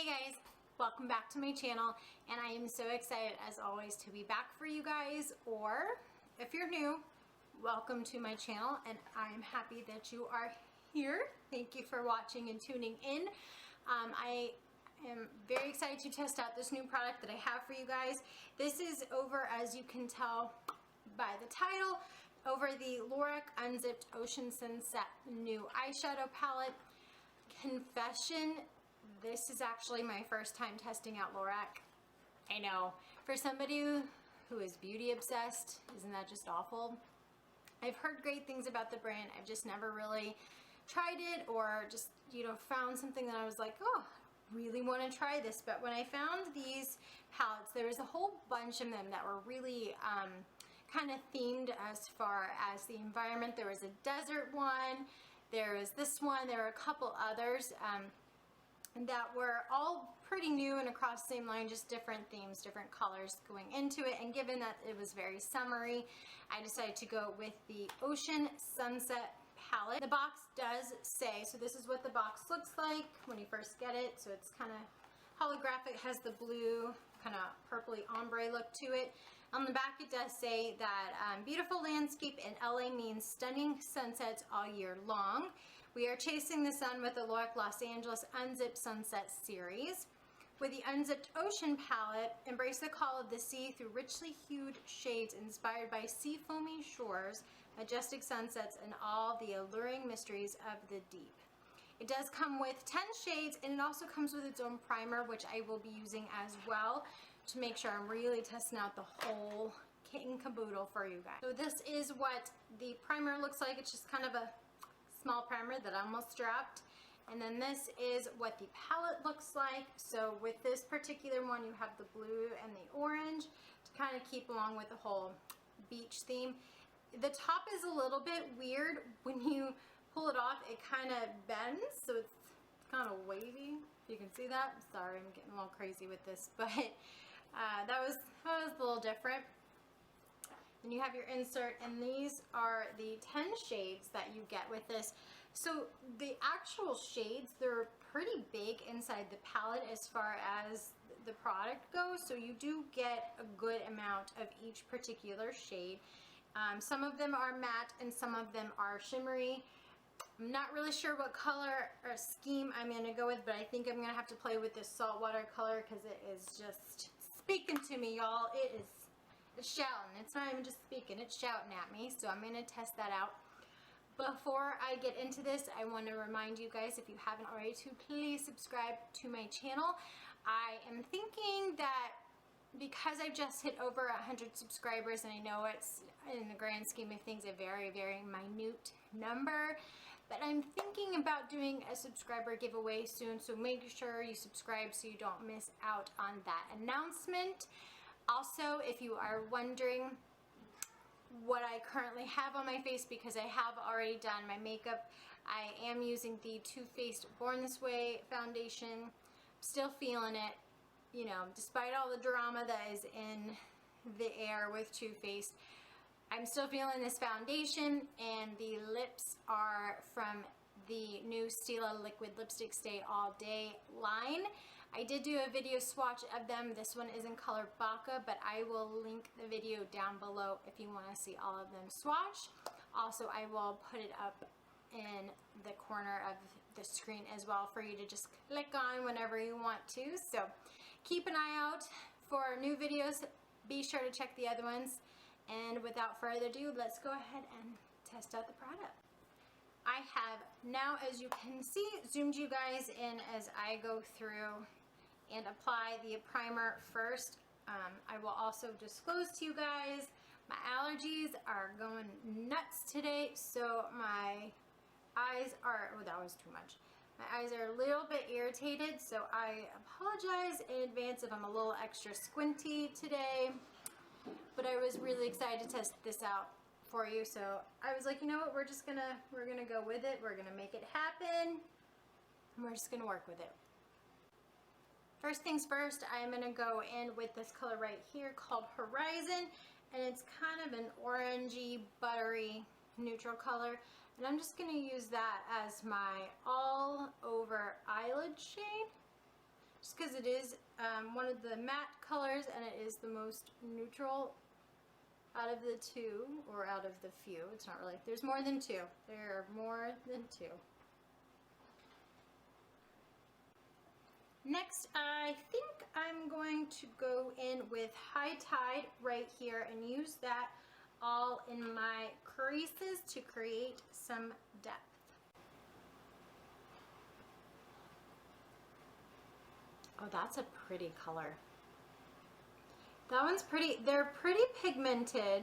Hey guys, welcome back to my channel, and I am so excited as always to be back for you guys, or if you're new, welcome to my channel, and I am happy that you are here. Thank you for watching and tuning in. I am very excited to test out this new product that I have for you guys. This is over, as you can tell by the title, over the Lorac Unzipped Ocean Sunset new eyeshadow palette. Confession, this is actually my first time testing out Lorac. I know, for somebody who is beauty obsessed, isn't that just awful? I've heard great things about the brand. I've just never really tried it, or just, you know, found something that I was like, oh, really want to try this. But when I found these palettes, there was a whole bunch of them that were really kind of themed as far as the environment. There was a desert one, there was this one, there were a couple others that were all pretty new and across the same line, just different themes, different colors going into it. And given that it was very summery, I decided to go with the Ocean Sunset palette. The box does say, so this is what the box looks like when you first get it. So it's kind of holographic, has the blue kind of purpley ombre look to it. On the back it does say that beautiful landscape in LA means stunning sunsets all year long. We are chasing the sun with the Lorac Los Angeles Unzipped Sunset series. With the Unzipped Ocean palette, embrace the call of the sea through richly hued shades inspired by sea foamy shores, majestic sunsets, and all the alluring mysteries of the deep. It does come with 10 shades, and it also comes with its own primer, which I will be using as well to make sure I'm really testing out the whole kit and caboodle for you guys. So this is what the primer looks like. It's just kind of a small primer that I almost dropped. And then this is what the palette looks like. So with this particular one, you have the blue and the orange to kind of keep along with the whole beach theme. The top is a little bit weird. When you pull it off, it kind of bends, so it's kind of wavy, if you can see that. Sorry, I'm getting a little crazy with this, but that was a little different. Then you have your insert, and these are the 10 shades that you get with this. So the actual shades, they're pretty big inside the palette as far as the product goes, so you do get a good amount of each particular shade. Some of them are matte and some of them are shimmery. I'm not really sure what color or scheme I'm going to go with, but I think I'm going to have to play with this saltwater color because it is just speaking to me, y'all. It's shouting. It's not even just speaking, it's shouting at me. So I'm going to test that out. Before I get into this, I want to remind you guys, if you haven't already, to please subscribe to my channel. I am thinking that because I've just hit over 100 subscribers, and I know it's, in the grand scheme of things, a very, very minute number, but I'm thinking about doing a subscriber giveaway soon, so make sure you subscribe so you don't miss out on that announcement. Also, if you are wondering what I currently have on my face, because I have already done my makeup, I am using the Too Faced Born This Way foundation. I'm still feeling it. You know, despite all the drama that is in the air with Too Faced, I'm still feeling this foundation. And the lips are from the new Stila Liquid Lipstick Stay All Day line. I did do a video swatch of them. This one is in color Baka, but I will link the video down below if you want to see all of them swatched. Also, I will put it up in the corner of the screen as well for you to just click on whenever you want to. So keep an eye out for new videos. Be sure to check the other ones. And without further ado, let's go ahead and test out the product. I have now, as you can see, zoomed you guys in as I go through and apply the primer first. I will also disclose to you guys, my allergies are going nuts today, so my eyes are, oh, that was too much. My eyes are a little bit irritated, so I apologize in advance if I'm a little extra squinty today. But I was really excited to test this out for you, so I was like, you know what, we're gonna go with it. We're gonna make it happen, and we're just gonna work with it. First things first, I'm gonna go in with this color right here called Horizon, and it's kind of an orangey, buttery neutral color, and I'm just going to use that as my all over eyelid shade. just because it is one of the matte colors and it is the most neutral out of the two, or out of the few. It's not really, there's more than two. There are more than two. Next, I think I'm going to go in with High Tide right here and use that all in my creases to create some depth. Oh, that's a pretty color. That one's pretty, they're pretty pigmented.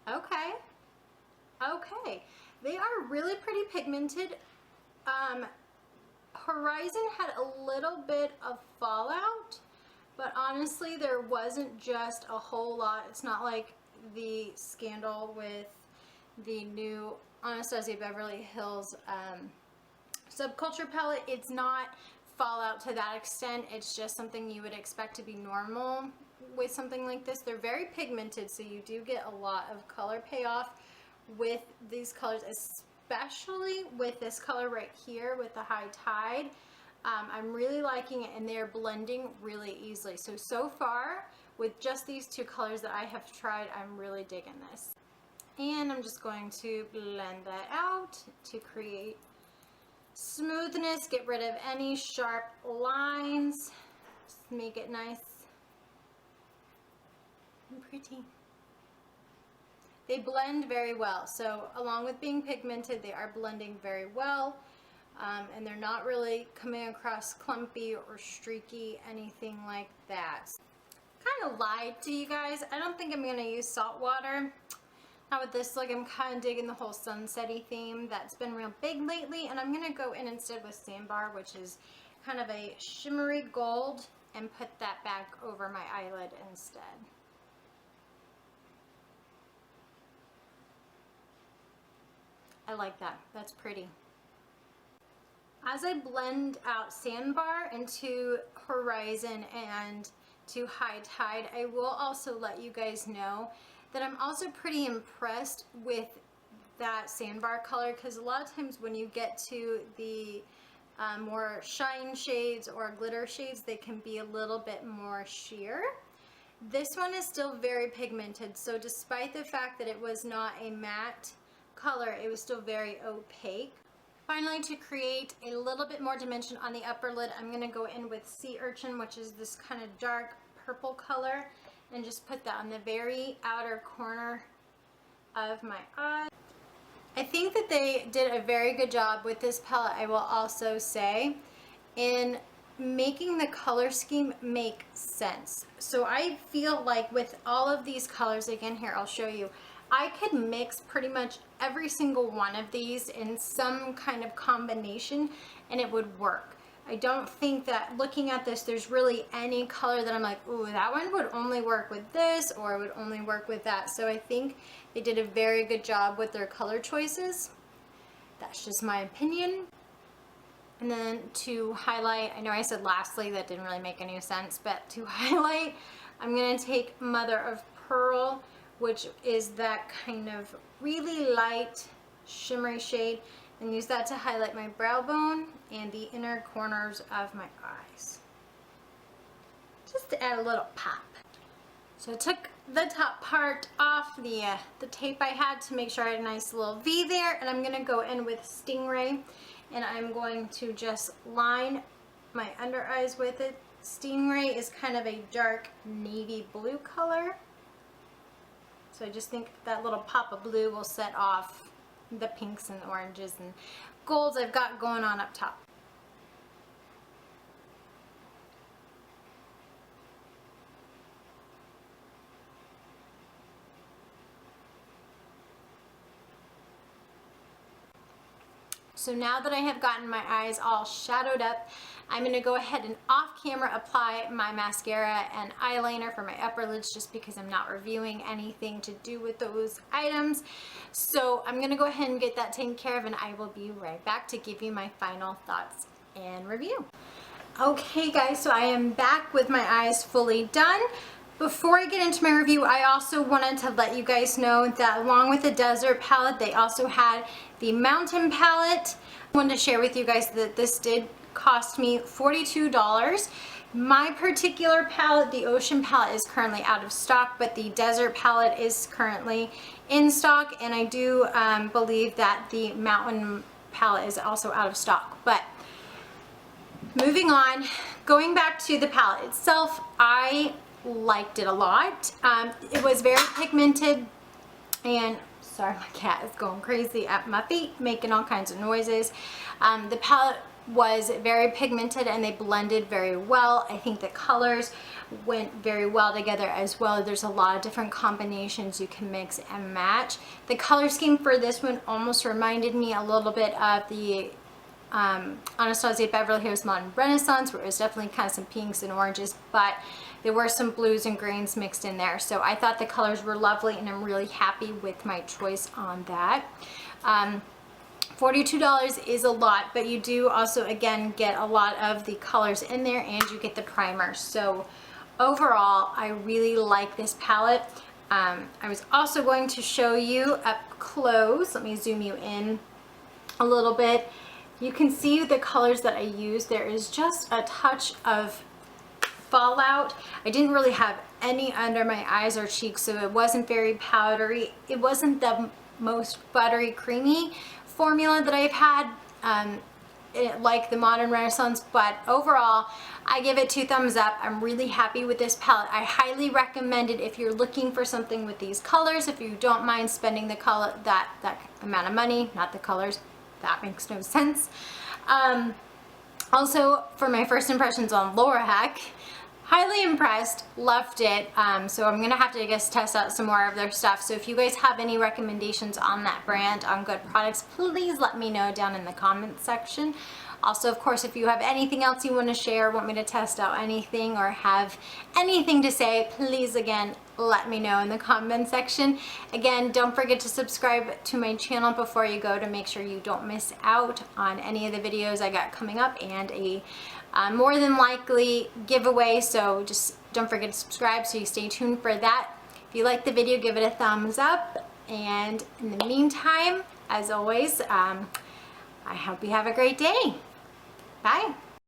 Okay. Okay. They are really pretty pigmented. Horizon had a little bit of fallout, but honestly there wasn't just a whole lot. It's not like the scandal with the new Anastasia Beverly Hills Subculture palette. It's not fallout to that extent. It's just something you would expect to be normal with something like this. They're very pigmented, so you do get a lot of color payoff with these colors, especially with this color right here with the High Tide. I'm really liking it, and they're blending really easily. So far with just these two colors that I have tried, I'm really digging this. And I'm just going to blend that out to create smoothness, get rid of any sharp lines, just make it nice and pretty. They blend very well, so along with being pigmented, they are blending very well, and they're not really coming across clumpy or streaky, anything like that. Kind of lied to you guys. I don't think I'm going to use salt water. Now with this look, I'm kind of digging the whole sunsetty theme that's been real big lately, and I'm going to go in instead with Sandbar, which is kind of a shimmery gold, and put that back over my eyelid instead. I like that. That's pretty. As I blend out Sandbar into Horizon and to High Tide, I will also let you guys know that I'm also pretty impressed with that Sandbar color, because a lot of times when you get to the more shine shades or glitter shades, they can be a little bit more sheer. This one is still very pigmented, so despite the fact that it was not a matte color, it was still very opaque. Finally, to create a little bit more dimension on the upper lid, I'm going to go in with Sea Urchin, which is this kind of dark purple color, and just put that on the very outer corner of my eye. I think that they did a very good job with this palette, I will also say, in making the color scheme make sense. So I feel like with all of these colors, again here I'll show you, I could mix pretty much every single one of these in some kind of combination and it would work. I don't think that looking at this there's really any color that I'm like, ooh, that one would only work with this, or it would only work with that. So I think they did a very good job with their color choices. That's just my opinion. And then to highlight, I know I said lastly, that didn't really make any sense, but to highlight, I'm going to take Mother of Pearl, which is that kind of really light shimmery shade, and use that to highlight my brow bone and the inner corners of my eyes, just to add a little pop. So I took the top part off the tape I had to make sure I had a nice little V there, and I'm going to go in with Stingray, and I'm going to just line my under eyes with it. Stingray is kind of a dark navy blue color, so I just think that little pop of blue will set off the pinks and oranges and golds I've got going on up top. So now that I have gotten my eyes all shadowed up, I'm going to go ahead and off camera apply my mascara and eyeliner for my upper lids, just because I'm not reviewing anything to do with those items. So I'm going to go ahead and get that taken care of, and I will be right back to give you my final thoughts and review. Okay guys, so I am back with my eyes fully done. Before I get into my review, I also wanted to let you guys know that along with the desert palette, they also had the mountain palette. I wanted to share with you guys that this did cost me $42. My particular palette, the Ocean palette, is currently out of stock, but the Desert palette is currently in stock, and I do believe that the Mountain palette is also out of stock. But moving on, going back to the palette itself, I liked it a lot. It was very pigmented, and sorry, my cat is going crazy at my feet, making all kinds of noises. The palette was very pigmented and they blended very well. I think the colors went very well together as well. There's a lot of different combinations you can mix and match. The color scheme for this one almost reminded me a little bit of the Anastasia Beverly Hills Modern Renaissance, where it was definitely kind of some pinks and oranges, but there were some blues and greens mixed in there. So I thought the colors were lovely, and I'm really happy with my choice on that. $42 is a lot, but you do also, again, get a lot of the colors in there, and you get the primer. So overall, I really like this palette. I was also going to show you up close. Let me zoom you in a little bit. You can see the colors that I use. There is just a touch of fallout. I didn't really have any under my eyes or cheeks, so it wasn't very powdery. It wasn't the most buttery, creamy formula that I've had, like the Modern Renaissance, but overall, I give it 2 thumbs up. I'm really happy with this palette. I highly recommend it if you're looking for something with these colors, if you don't mind spending the color, that amount of money, not the colors. That makes no sense. Also, for my first impressions on Lorac, highly impressed, loved it. So I'm gonna have to, I guess, test out some more of their stuff. So if you guys have any recommendations on that brand, on good products, please let me know down in the comments section. Also, of course, if you have anything else you want to share, want me to test out anything, or have anything to say, please, again, let me know in the comment section. Again, don't forget to subscribe to my channel before you go to make sure you don't miss out on any of the videos I got coming up, and a more than likely giveaway. So just don't forget to subscribe so you stay tuned for that. If you like the video, give it a thumbs up. And in the meantime, as always, I hope you have a great day. Bye.